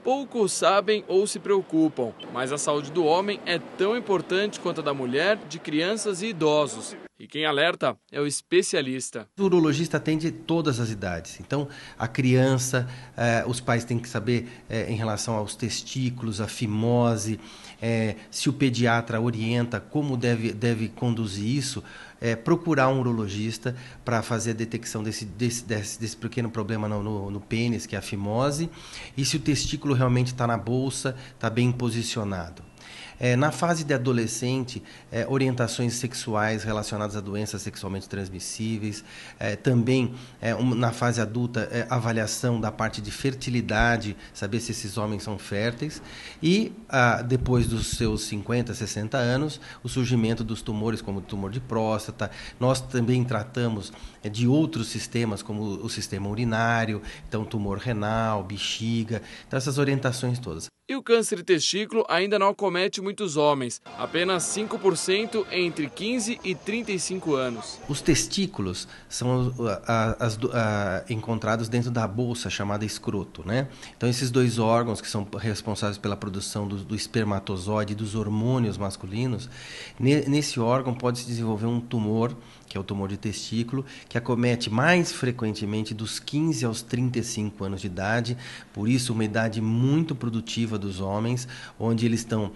Poucos sabem ou se preocupam, mas a saúde do homem é tão importante quanto a da mulher, de crianças e idosos. E quem alerta é o especialista. O urologista atende todas as idades. Então, a criança, os pais têm que saber em relação aos testículos, a fimose, se o pediatra orienta como deve conduzir isso, procurar um urologista para fazer a detecção desse pequeno problema no pênis, que é a fimose, e se o testículo realmente está na bolsa, está bem posicionado. Na fase de adolescente, orientações sexuais relacionadas a doenças sexualmente transmissíveis. Também, na fase adulta, avaliação da parte de fertilidade, saber se esses homens são férteis. E, depois dos seus 50, 60 anos, o surgimento dos tumores, como o tumor de próstata. Nós também tratamos de outros sistemas, como o sistema urinário, então tumor renal, bexiga, então essas orientações todas. E o câncer de testículo ainda não acomete muitos homens, apenas 5% entre 15 e 35 anos. Os testículos são encontrados dentro da bolsa chamada escroto, né? Então esses dois órgãos que são responsáveis pela produção do espermatozoide e dos hormônios masculinos, nesse órgão pode se desenvolver um tumor, que é o tumor de testículo, que acomete mais frequentemente dos 15 aos 35 anos de idade, por isso uma idade muito produtiva dos homens, onde eles estão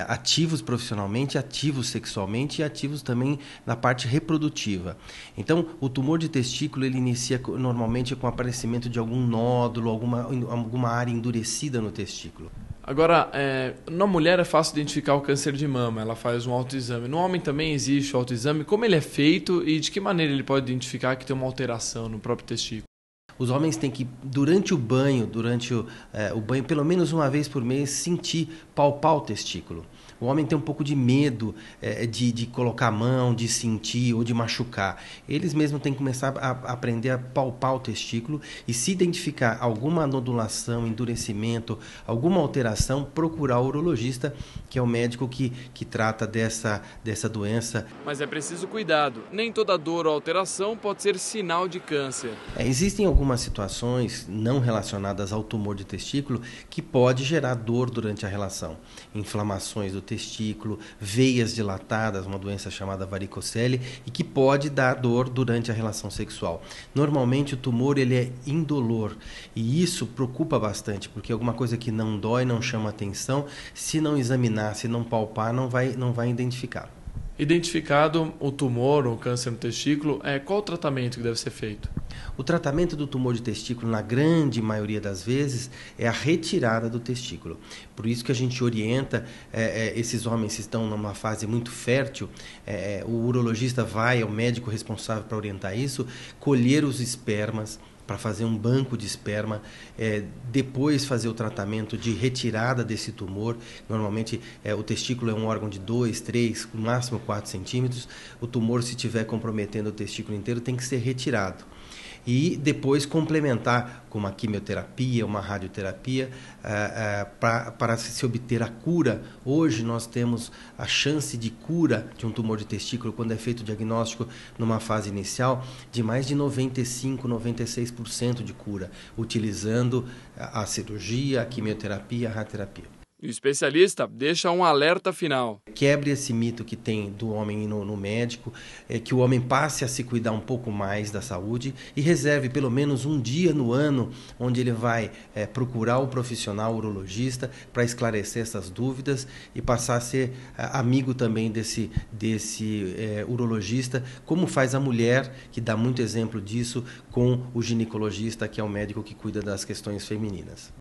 ativos profissionalmente, ativos sexualmente e ativos também na parte reprodutiva. Então, o tumor de testículo ele inicia normalmente com o aparecimento de algum nódulo, alguma área endurecida no testículo. Agora, na mulher é fácil identificar o câncer de mama, ela faz um autoexame. No homem também existe o autoexame. Como ele é feito e de que maneira ele pode identificar que tem uma alteração no próprio testículo? Os homens têm que, durante o banho, pelo menos uma vez por mês, palpar o testículo. O homem tem um pouco de medo de colocar a mão, de sentir ou de machucar. Eles mesmos têm que começar a aprender a palpar o testículo e, se identificar alguma nodulação, endurecimento, alguma alteração, procurar o urologista, que é o médico que trata dessa doença. Mas é preciso cuidado. Nem toda dor ou alteração pode ser sinal de câncer. Existem algumas situações não relacionadas ao tumor de testículo que pode gerar dor durante a relação. Inflamações do testículo, veias dilatadas, uma doença chamada varicocele, e que pode dar dor durante a relação sexual. Normalmente o tumor ele é indolor e isso preocupa bastante, porque alguma coisa que não dói, não chama atenção, se não examinar, se não palpar, não vai identificar. Identificado o tumor ou câncer no testículo, qual o tratamento que deve ser feito? O tratamento do tumor de testículo, na grande maioria das vezes, é a retirada do testículo. Por isso que a gente orienta esses homens que estão numa fase muito fértil, o urologista é o médico responsável para orientar isso, colher os espermas, para fazer um banco de esperma, depois fazer o tratamento de retirada desse tumor. Normalmente o testículo é um órgão de 2, 3, no máximo 4 centímetros. O tumor, se estiver comprometendo o testículo inteiro, tem que ser retirado. E depois complementar com uma quimioterapia, uma radioterapia, para se obter a cura. Hoje nós temos a chance de cura de um tumor de testículo, quando é feito o diagnóstico numa fase inicial, de mais de 95%, 96% de cura, utilizando a cirurgia, a quimioterapia, a radioterapia. E o especialista deixa um alerta final. Quebre esse mito que tem do homem ir no médico, que o homem passe a se cuidar um pouco mais da saúde e reserve pelo menos um dia no ano onde ele vai procurar o profissional urologista para esclarecer essas dúvidas e passar a ser amigo também desse urologista, como faz a mulher, que dá muito exemplo disso, com o ginecologista, que é o médico que cuida das questões femininas.